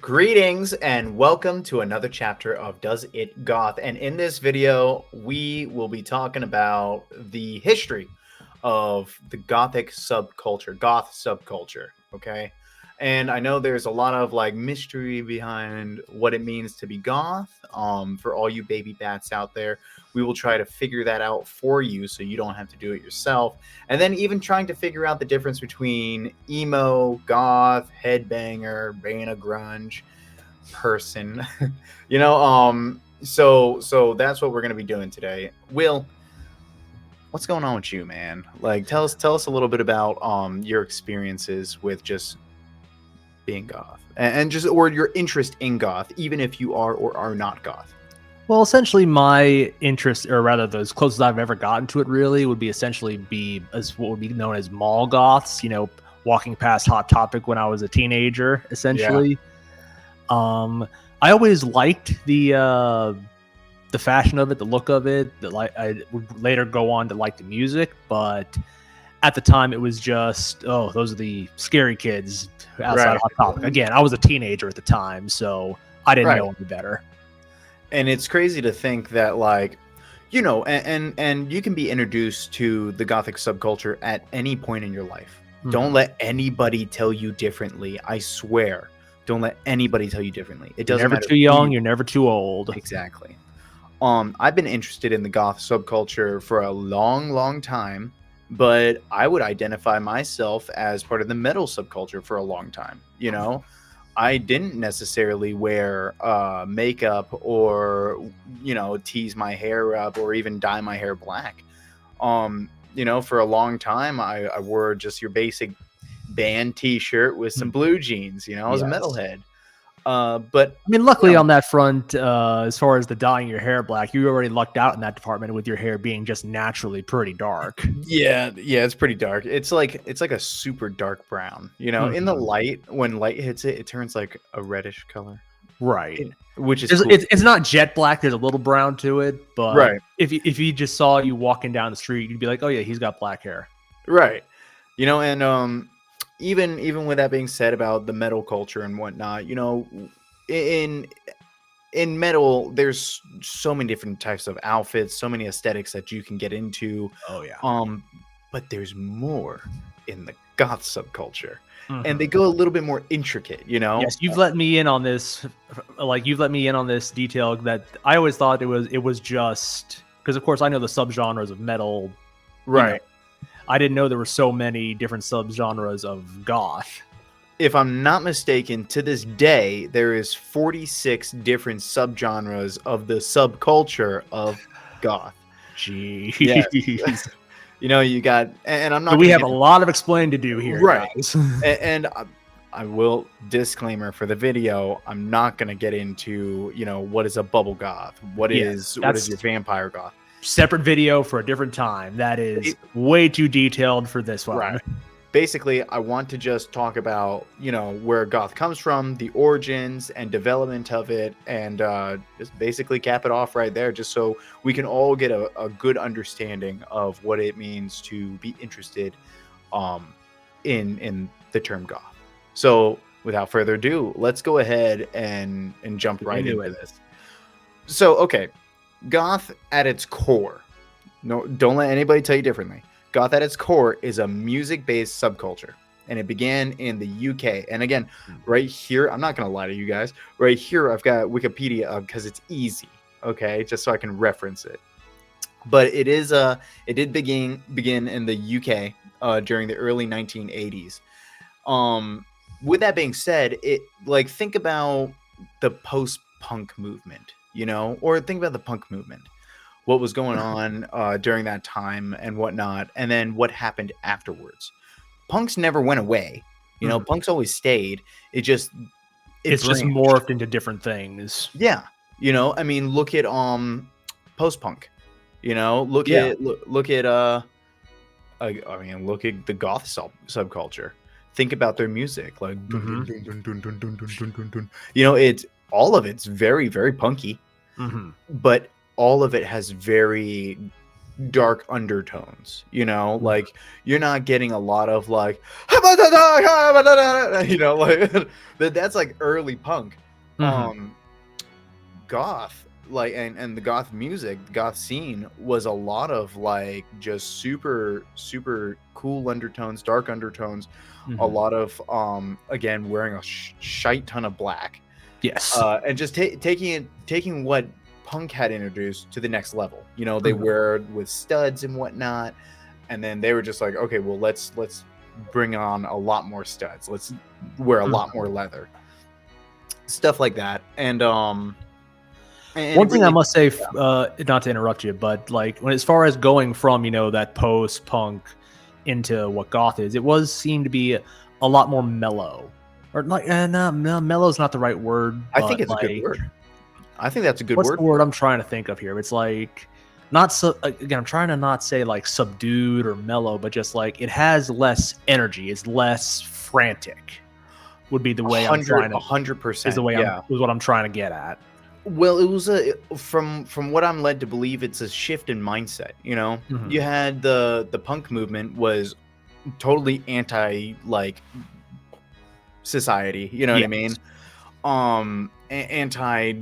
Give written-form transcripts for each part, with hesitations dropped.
Greetings and welcome to another chapter of Does It Goth? And in this video, we will be talking about the history of the Gothic subculture, Goth subculture. Okay. And I know there's a lot of like mystery behind what it means to be goth. For all you baby bats out there, we will try to figure that out for you so you don't have to do it yourself. And then even trying to figure out the difference between emo, goth, headbanger, band of grunge person. So that's what we're gonna be doing today. Will, what's going on with you, man? Like tell us a little bit about your experiences with just being goth and just or your interest in goth, even if you are or are not goth. Well, essentially, my interest, or rather, the closest I've ever gotten to it, really, would be essentially be as what would be known as mall goths. You know, walking past Hot Topic when I was a teenager, essentially. I always liked the fashion of it, the look of it. I would later go on to like the music, but at the time, it was just, those are the scary kids outside Hot Topic. Again, I was a teenager at the time, so I didn't know any better. And it's crazy to think that, like, you know, and you can be introduced to the Gothic subculture at any point in your life. Don't let anybody tell you differently. I swear. Don't let anybody tell you differently. It doesn't matter. You're never too young. You're never too old. Exactly. I've been interested in the goth subculture for a long time, but I would identify myself as part of the metal subculture for a long time. You know, I didn't necessarily wear makeup or, you know, tease my hair up or even dye my hair black. You know, for a long time, I wore just your basic band t-shirt with some blue jeans. You know, I was a metalhead. But I mean, luckily on that front, as far as the dyeing your hair black, you already lucked out in that department with your hair being just naturally pretty dark. Yeah, it's pretty dark. It's like a super dark brown. You know, in the light, when light hits it, it turns like a reddish color. Right. Which is cool. It's not jet black. There's a little brown to it, but if you just saw you walking down the street, you'd be like, oh yeah, he's got black hair. Right. You know, and even with that being said about the metal culture and whatnot, you know, in metal, there's so many different types of outfits, so many aesthetics that you can get into. Oh yeah. But there's more in the goth subculture, and they go a little bit more intricate. You know. Yes, you've let me in on this. Like you've let me in on this detail that I always thought it was just because, of course, I know the subgenres of metal. Right. You know, I didn't know there were so many different subgenres of goth. If I'm not mistaken, to this day, there is 46 different subgenres of the subculture of goth. Jeez. Yes. You know, you got, and I'm not. So we have a lot of explaining to do here, right? Guys. And I will disclaimer for the video. I'm not going to get into, you know, what is a bubble goth, what is your vampire goth. Separate video for a different time. That is way too detailed for this one. Right. Basically, I want to just talk about, you know, where goth comes from, the origins and development of it, and just basically cap it off right there, just so we can all get a good understanding of what it means to be interested in the term goth. So without further ado, let's go ahead and jump right into this. So, okay. Goth at its core, no, don't let anybody tell you differently. Goth at its core is a music-based subculture, and it began in the UK. And again, right here, I'm not going to lie to you guys. Right here, I've got Wikipedia up because it's easy, okay, just so I can reference it. But it did begin in the UK during the early 1980s. With that being said, think about the post-punk movement. You know, or think about the punk movement, what was going on during that time and whatnot, and then what happened afterwards. Punks never went away. You know, punks always stayed. It's just morphed into different things. Yeah. You know, I mean, look at post-punk. You know, look at look at the goth subculture. Think about their music, like you know, all of it's very, very punky. But all of it has very dark undertones, you know, Mhm. like you're not getting a lot of like you know, like that's like early punk. Mhm. Goth, like, and the goth music, goth scene was a lot of like just super cool undertones, dark undertones, a Mhm. lot of again wearing a shite ton of black, Yes. and just taking what punk had introduced to the next level. You know, they Mhm. wear it with studs and whatnot, and then they were just like, okay, well, let's bring on a lot more studs, let's wear a lot Mhm. more leather, stuff like that. And One it thing I really, must say, not to interrupt you, but like when as far as going from that post punk into what goth is, it was seemed to be a lot more mellow, or like no, mellow is not the right word, I think but it's a good like word. I think that's a good what's word the for word it. I'm trying to think of here? It's like not so again. I'm trying to not say like subdued or mellow, but just like it has less energy. It's less frantic. Would be the way I'm trying to A hundred is the percent. way I'm Yeah. is what I'm trying to get at. Well, it was a from what I'm led to believe, it's a shift in mindset. You know, you Mhm. had the punk movement was totally anti like society. You know what I Yes. mean? Anti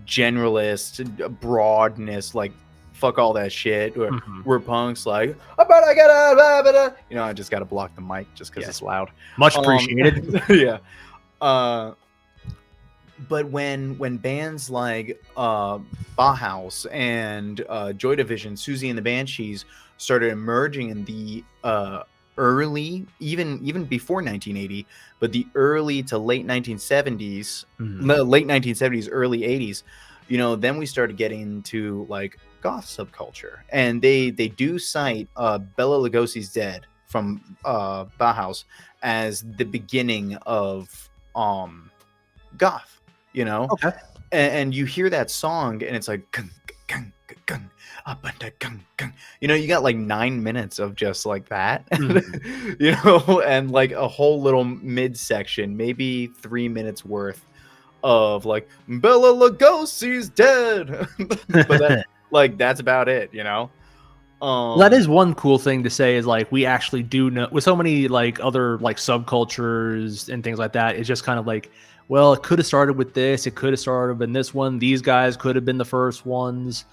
generalist broadness, like fuck all that shit. Or Mhm. we're punks, like I bet I gotta blah, blah, blah." You know, I just gotta block the mic just because it's Yes. loud. Much Um, appreciated. yeah. Uh, but when bands like Bauhaus and Joy Division, Susie and the Banshees started emerging in the early, even before 1980, but the early to late 1970s, Mhm. late 1970s, early 80s, you know, then we started getting into like goth subculture, and they do cite Bela Lugosi's Dead from Bauhaus as the beginning of goth, you know, Okay. and you hear that song and it's like gung, gung, gung, abunda, gung, gung. You know, you got like 9 minutes of just like that. Mhm. You know, and like a whole little midsection, maybe 3 minutes worth of like Bela Lugosi's dead. But that, like, that's about it, you know. That um is one cool thing to say is like we actually do know with so many like other like subcultures and things like that. It's just kind of like, well, it could have started with this, it could have started in this one. These guys could have been the first ones.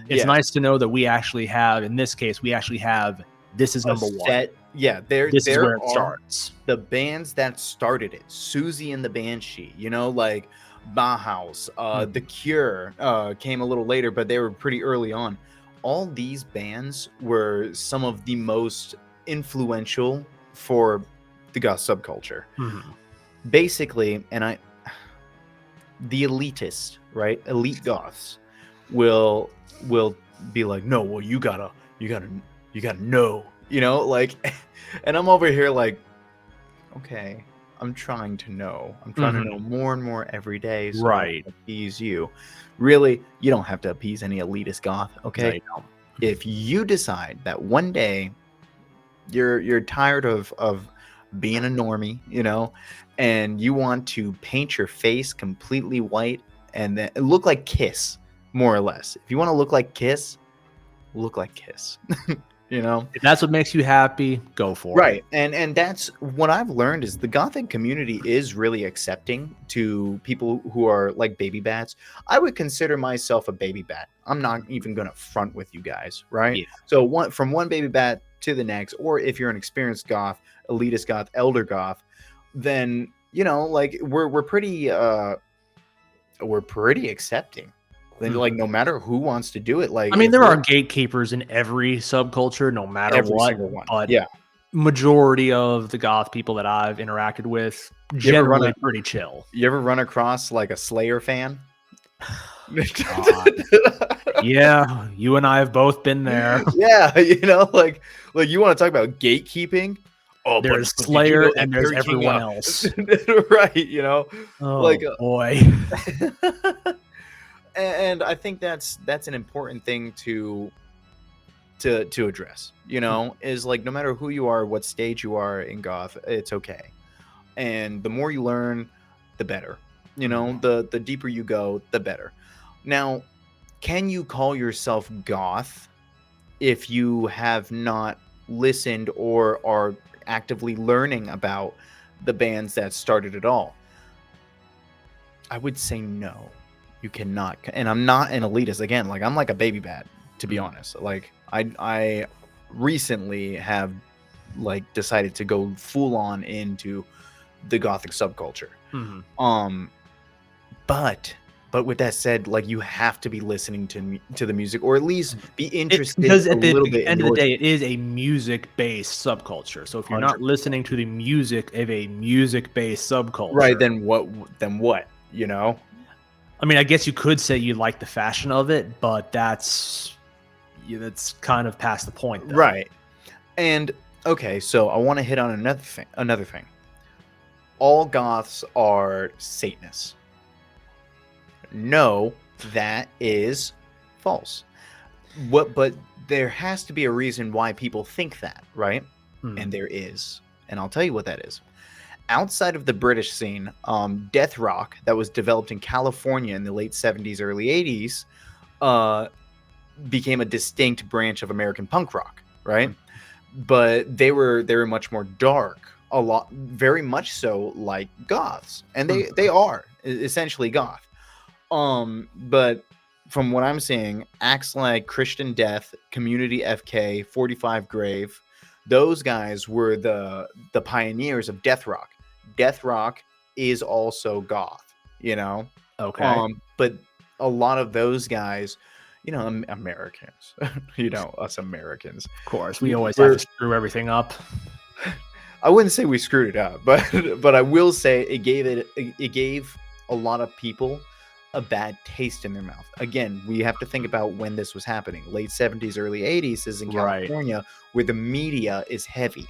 It's yes, nice to know that we actually have, in this case, we actually have this is a number one. set. Yeah, there This is there where it are starts. the bands that started it. Susie and the Banshee, you know, like Bauhaus, The Mhm. Cure came a little later, but they were pretty early on. All these bands were some of the most influential for the goth subculture. Mhm. Basically, and the elitist, right? Elite goths will be like, no, well, you gotta know, you know, like, and I'm over here like, okay, I'm trying to know. I'm trying to Mhm. know more and more every day so I don't Right. appease you. Really, you don't have to appease any elitist goth, No, okay? you don't. If you decide that one day you're tired of being a normie, you know, and you want to paint your face completely white and then look like Kiss, more or less. If you want to look like Kiss, you know. If that's what makes you happy, go for it. Right. And that's what I've learned is the gothic community is really accepting to people who are like baby bats. I would consider myself a baby bat. I'm not even going to front with you guys, right? Yeah. So from one baby bat to the next, or if you're an experienced goth, elitist goth, elder goth, then you know, like we're pretty accepting. Then like Mhm. no matter who wants to do it, like I mean, if there are we're gatekeepers in every subculture, no matter every what, single one. but Yeah. majority of the goth people that I've interacted with You ever run generally pretty chill. you ever run across like a Slayer fan? God. Yeah, you and I have both been there. Yeah, you know, like you want to talk about gatekeeping? Oh, There's but did you Slayer know that and there's Kerry King everyone else. right, you know, like Oh boy. and I think that's an important thing to address, you know, is like no matter who you are, what stage you are in goth, it's okay. And the more you learn, the better. You know, Mhm. the deeper you go, the better. Now, can you call yourself goth if you have not listened or are actively learning about the bands that started it all. I would say no, you cannot. And I'm not an elitist. Again, like I'm like a baby bat, to be honest. Like I recently have like decided to go full on into the gothic subculture. But with that said, like you have to be listening to the music, or at least be interested because at a the little bit. end of the day, it is a music-based subculture. So if you're not 100%. listening to the music of a music-based subculture, right? Then what? Then what? You know? I mean, I guess you could say you like the fashion of it, but that's kind of past the point, though. Right. And okay, so I want to hit on another thing. All goths are Satanists. No, that is false. But there has to be a reason why people think that, right? And there is. And I'll tell you what that is. Outside of the British scene, death rock that was developed in California in the late 70s, early 80s, became a distinct branch of American punk rock, right? But they were much more dark, very much so like goths, and they are essentially goth. But from what I'm seeing, acts like Christian Death, Community FK, 45 Grave, those guys were the pioneers of death rock. Death rock is also goth, you know? Okay. But a lot of those guys, you know, Americans, you know, us Americans. Of course, we always have to screw everything up. I wouldn't say we screwed it up, but I will say it gave a lot of people a bad taste in their mouth. Again, we have to think about when this was happening. Late 70s, early 80s is in California, where the media is heavy.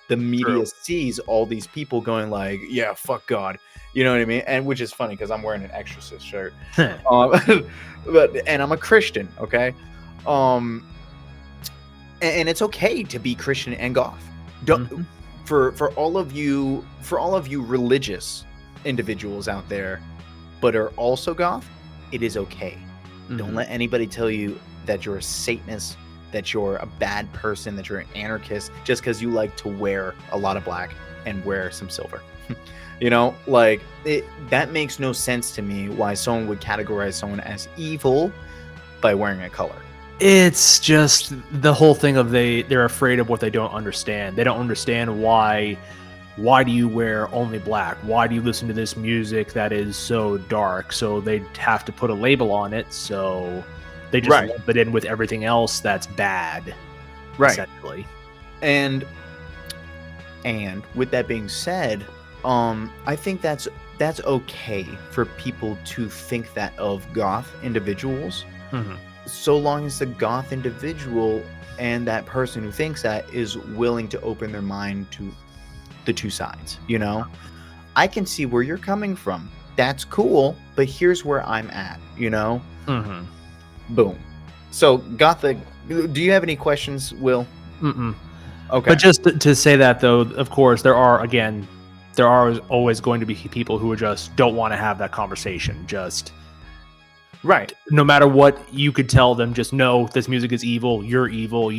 The media sees all these people going like, yeah, fuck God. You know what I mean? And which is funny because I'm wearing an Exorcist shirt. And I'm a Christian, okay? And it's okay to be Christian and goth. For all of you religious individuals out there, but are also goth, it is okay. Don't let anybody tell you that you're a Satanist, that you're a bad person, that you're an anarchist, just because you like to wear a lot of black and wear some silver. You know, like that makes no sense to me why someone would categorize someone as evil by wearing a color. It's just the whole thing of they're afraid of what they don't understand. They don't understand why do you wear only black? Why do you listen to this music that is so dark? So they have to put a label on it. So they just lump it in with everything else that's bad. Right. Essentially. And with that being said, I think that's okay for people to think that of goth individuals. So long as the goth individual and that person who thinks that is willing to open their mind to the two sides, you know? I can see where you're coming from. That's cool, but here's where I'm at, you know? Boom. So, Gothic, do you have any questions, Will? Okay. But just to say that, though, of course, there are always going to be people who just don't want to have that conversation. Just... Right. No matter what you could tell them, just know this music is evil. You're evil.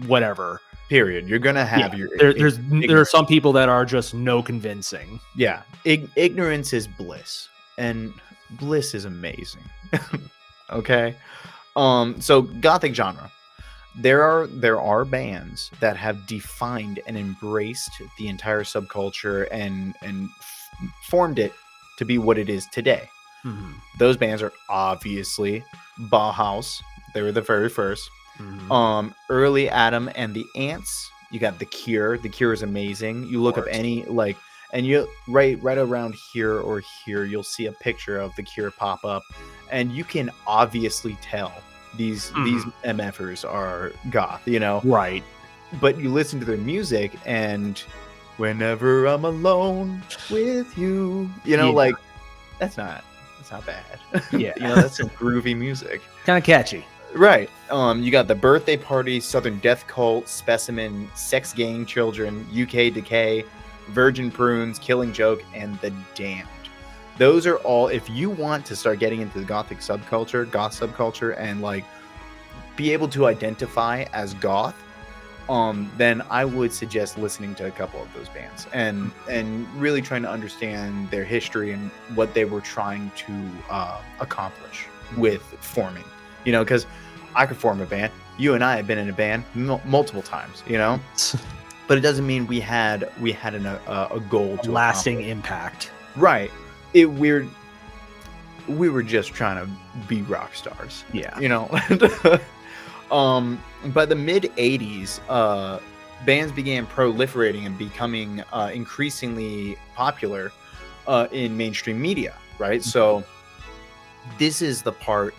Whatever. Period. You're gonna have your. There are some people that are just no convincing. Yeah. Ignorance is bliss, and bliss is amazing. Okay. So Gothic genre. There are bands that have defined and embraced the entire subculture and formed it to be what it is today. Those bands are obviously Bauhaus. They were the very first. Early Adam and the Ants. You got The Cure. The Cure is amazing. You look up any and you right around here or here, you'll see a picture of The Cure pop up, and you can obviously tell these MFers are goth, you know? Right. But you listen to their music, and whenever I'm alone with you, you know, like that's not bad. Yeah. You know, that's some groovy music. Kind of catchy. Right. You got the Birthday Party, Southern Death Cult, Specimen, Sex Gang Children, UK Decay, Virgin Prunes, Killing Joke, and The Damned. Those are all, if you want to start getting into the gothic subculture, goth subculture, and like be able to identify as goth, then I would suggest listening to a couple of those bands and really trying to understand their history and what they were trying to accomplish with forming. You know, because I could form a band. You and I have been in a band multiple times. You know, but it doesn't mean we had a goal to lasting impact. Right. We were just trying to be rock stars. Yeah. You know. By the mid 80s, bands began proliferating and becoming increasingly popular in mainstream media, right? So this is the part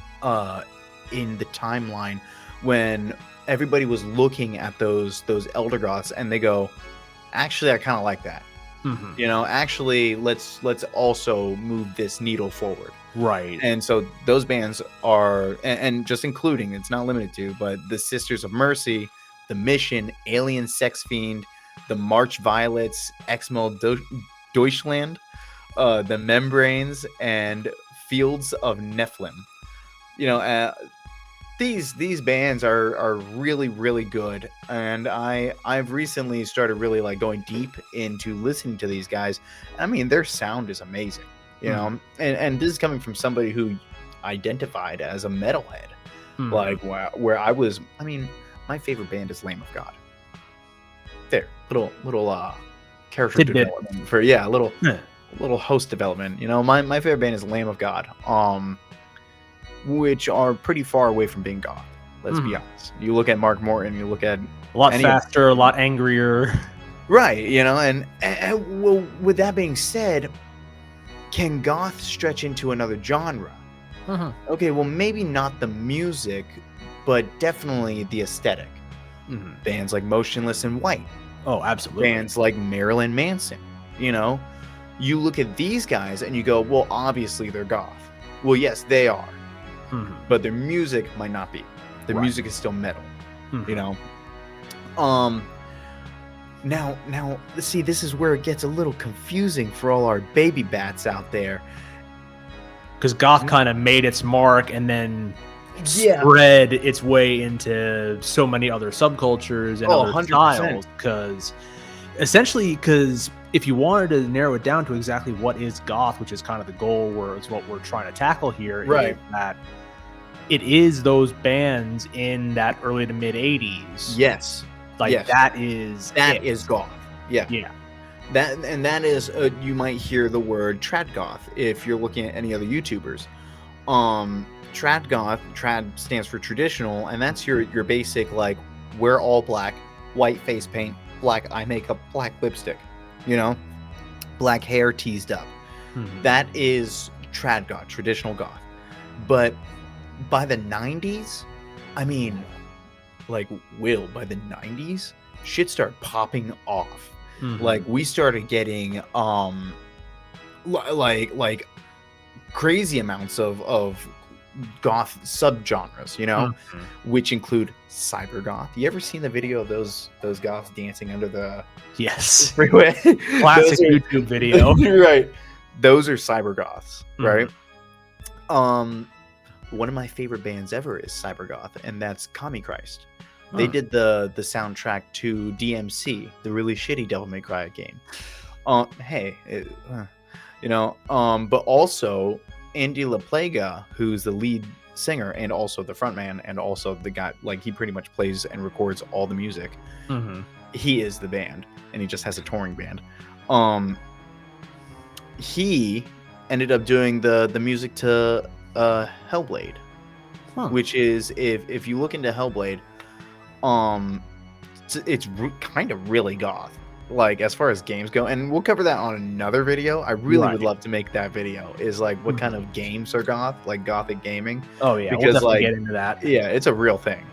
in the timeline when everybody was looking at those elder goths and they go, actually, I kind of like that. You know, actually, let's also move this needle forward. Right. And so those bands are, and just including, it's not limited to, but the Sisters of Mercy, the Mission, Alien Sex Fiend, the March Violets, Exmel Deutschland, the Membranes, and Fields of Nephilim. You know, these bands are really, really good, and I've recently started really like going deep into listening to these guys. I mean, their sound is amazing. You know, and this is coming from somebody who identified as a metalhead, like where I was. I mean, my favorite band is Lamb of God. There, little character development for little host development. You know, my favorite band is Lamb of God, which are pretty far away from being goth. Let's be honest. You look at Mark Morton, you look at a lot faster, a lot angrier. Right. You know, and well, with that being said, can goth stretch into another genre? Okay, well, maybe not the music, but definitely the aesthetic. Bands like Motionless in White. Oh, absolutely. Bands like Marilyn Manson. You know, you look at these guys and you go, well, obviously they're goth. Well, yes, they are. But their music might not be. Their music is still metal. You know? Now, see, this is where it gets a little confusing for all our baby bats out there. Because goth kind of made its mark and then spread its way into so many other subcultures and other 100%. styles. Because if you wanted to narrow it down to exactly what is goth, which is kind of the goal, where it's what we're trying to tackle here, right? Is that it is those bands in that early to mid 80s. Yes. Like that is goth. Yeah. That is you might hear the word trad goth if you're looking at any other YouTubers. Trad goth, trad stands for traditional, and that's your basic like wear all black, white face paint, black eye makeup, black lipstick, you know, black hair teased up. That is trad goth, traditional goth. But by the 90s, I mean, like by the 90s, shit started popping off. Like we started getting like crazy amounts of goth subgenres, you know, which include cyber goth. You ever seen the video of those goths dancing under the freeway? Classic YouTube video. Right. Those are cyber goths, right? One of my favorite bands ever is cyber goth, and that's Kami Christ. They did the soundtrack to DMC, the really shitty Devil May Cry game. You know, but also Andy LaPlaga, who's the lead singer and also the frontman and also the guy, like he pretty much plays and records all the music. He is the band, and he just has a touring band. He ended up doing the music to Hellblade, which is if you look into Hellblade, it's kind of really goth, like as far as games go, and we'll cover that on another video. I really would love to make that video, is like what kind of games are goth, like gothic gaming. Oh yeah, because we'll definitely like get into that. Yeah, it's a real thing.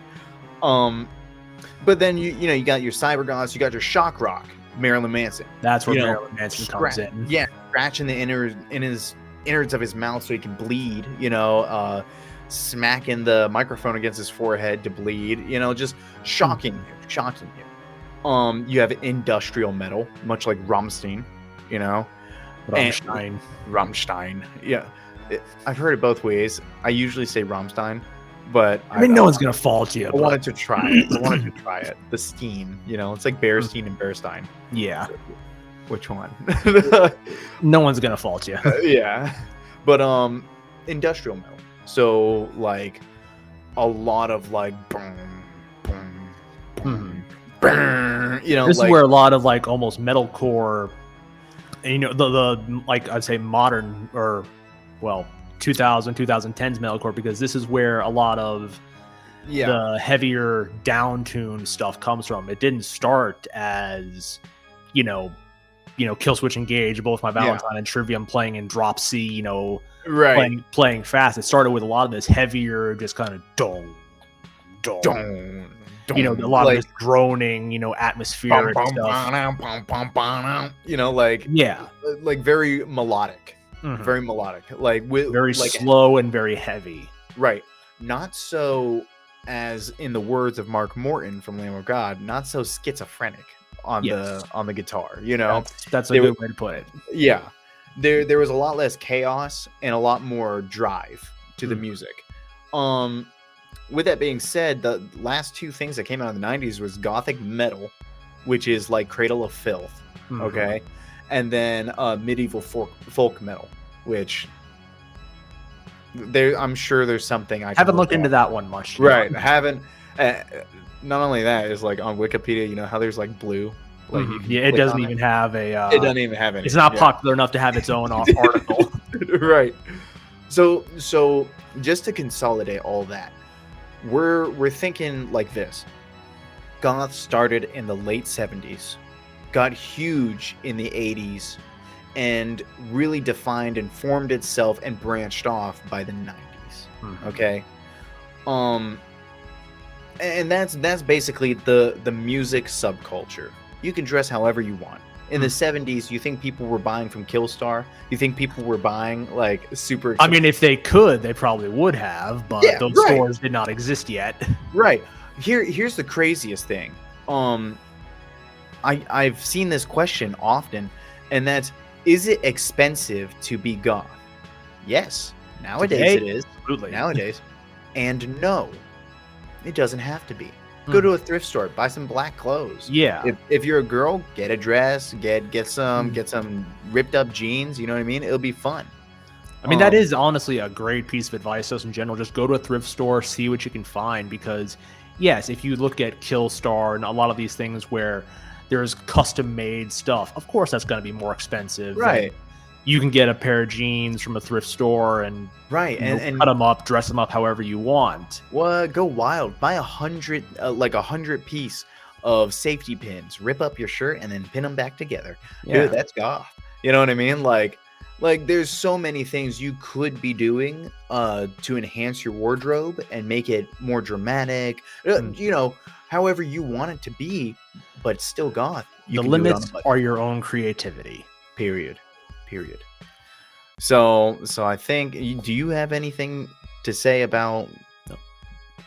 But then you know, you got your cyber goths, you got your shock rock, Marilyn Manson. That's where Marilyn Manson comes in. Yeah, scratching the innards of his mouth so he can bleed, you know, smacking the microphone against his forehead to bleed, you know, just shocking you. You have industrial metal, much like Rammstein, you know. Rammstein. Yeah. I've heard it both ways. I usually say Rammstein, but I mean, no one's gonna fault you. I wanted to try it. I wanted to try it. The Steen, you know, it's like Bearstein and Bearstein. Yeah. Which one? No one's gonna fault you. Yeah, but industrial metal. So like a lot of like boom, boom, boom, boom, you know, this like, is where a lot of like almost metalcore, and you know, the like I'd say modern or well 2010s metalcore, because this is where a lot of the heavier down-tuned stuff comes from. It didn't start as you know Killswitch Engage, both my Valentine and Trivium playing in drop C, you know, playing fast. It started with a lot of this heavier, just kind of dong, you know, a lot of this droning, you know, atmospheric stuff. You know, like like very melodic, very melodic, like with very like slow and very heavy. Right, not so, as in the words of Mark Morton from Lamb of God, not so schizophrenic on the guitar, you know. That's a good way to put it. Yeah, there was a lot less chaos and a lot more drive to the music. With that being said, the last two things that came out in the 90s was gothic metal, which is like Cradle of Filth, okay, and then medieval folk metal, which I'm sure there's something I haven't looked into that one much. Right, haven't. Not only that, is like on Wikipedia, you know how there's like blue, like it doesn't even have a. It doesn't even have any. It's not popular enough to have its own article. Right. So just to consolidate all that, we're thinking like this. Goth started in the late 70s, got huge in the 80s, and really defined and formed itself and branched off by the 90s. Okay. And that's basically the music subculture. You can dress however you want. In the 70s, you think people were buying from Killstar? You think people were buying like super expensive? I mean, if they could, they probably would have, but those stores did not exist yet. Right. Here's the craziest thing. I've seen this question often, and that's, is it expensive to be goth? Yes. Nowadays it is. Absolutely. Nowadays. And no. It doesn't have to be. Go to a thrift store, buy some black clothes. Yeah. If you're a girl, get a dress, get some ripped up jeans. You know what I mean? It'll be fun. I mean, that is honestly a great piece of advice. Just in general, just go to a thrift store, see what you can find. Because yes, if you look at Killstar and a lot of these things where there's custom made stuff, of course that's going to be more expensive. Right. You can get a pair of jeans from a thrift store and and cut them up, dress them up however you want. Well, go wild. Buy 100 piece of safety pins. Rip up your shirt and then pin them back together. Dude, that's goth. You know what I mean? Like there's so many things you could be doing to enhance your wardrobe and make it more dramatic. You know, however you want it to be, but still goth. The limits are your own creativity. Period. So I think, do you have anything to say about? No.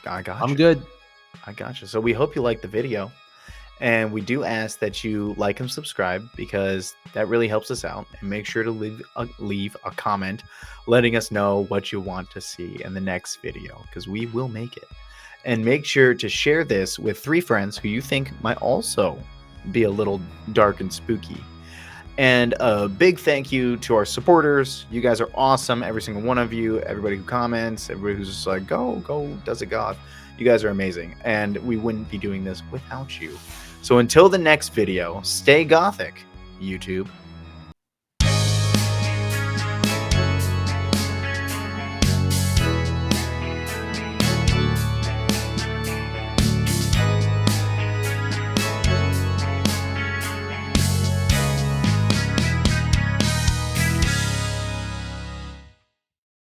I got you. I'm good. I got you. So we hope you like the video, and we do ask that you like and subscribe, because that really helps us out. And make sure to leave a comment letting us know what you want to see in the next video, because we will make it. And make sure to share this with 3 friends who you think might also be a little dark and spooky. And a big thank you to our supporters. You guys are awesome. Every single one of you, everybody who comments, everybody who's just like, go, Does It Goth. You guys are amazing. And we wouldn't be doing this without you. So until the next video, stay gothic, YouTube.